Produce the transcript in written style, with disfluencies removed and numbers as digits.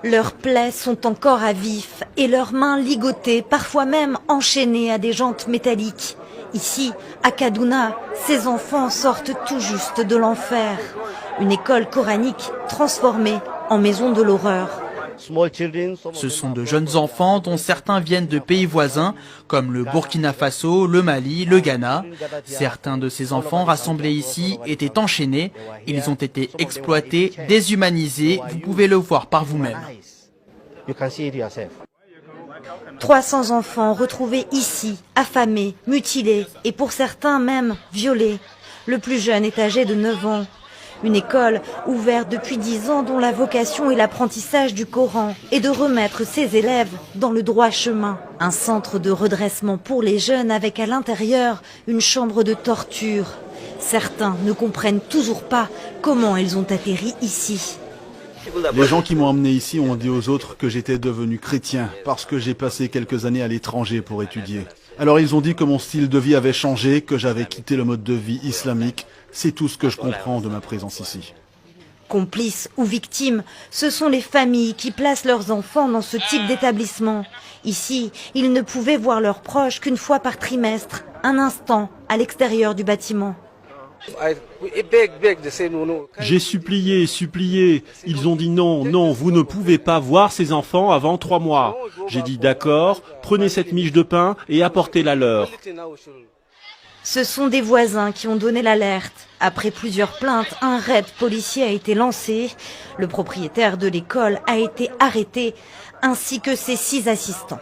Leurs plaies sont encore à vif et leurs mains ligotées, parfois même enchaînées à des jantes métalliques. Ici, à Kaduna, ces enfants sortent tout juste de l'enfer. Une école coranique transformée en maison de l'horreur. Ce sont de jeunes enfants dont certains viennent de pays voisins comme le Burkina Faso, le Mali, le Ghana. Certains de ces enfants rassemblés ici étaient enchaînés. Ils ont été exploités, déshumanisés. Vous pouvez le voir par vous-même. 300 enfants retrouvés ici, affamés, mutilés et pour certains même violés. Le plus jeune est âgé de 9 ans. Une école ouverte depuis 10 ans dont la vocation est l'apprentissage du Coran et de remettre ses élèves dans le droit chemin. Un centre de redressement pour les jeunes avec à l'intérieur une chambre de torture. Certains ne comprennent toujours pas comment ils ont atterri ici. Les gens qui m'ont emmené ici ont dit aux autres que j'étais devenu chrétien parce que j'ai passé quelques années à l'étranger pour étudier. Alors ils ont dit que mon style de vie avait changé, que j'avais quitté le mode de vie islamique. C'est tout ce que je comprends de ma présence ici. Complices ou victimes, ce sont les familles qui placent leurs enfants dans ce type d'établissement. Ici, ils ne pouvaient voir leurs proches qu'une fois par trimestre, un instant à l'extérieur du bâtiment. J'ai supplié, supplié. Ils ont dit non, non, vous ne pouvez pas voir ces enfants avant 3 mois. J'ai dit d'accord, prenez cette miche de pain et apportez-la leur. Ce sont des voisins qui ont donné l'alerte. Après plusieurs plaintes, un raid policier a été lancé. Le propriétaire de l'école a été arrêté, ainsi que ses 6 assistants.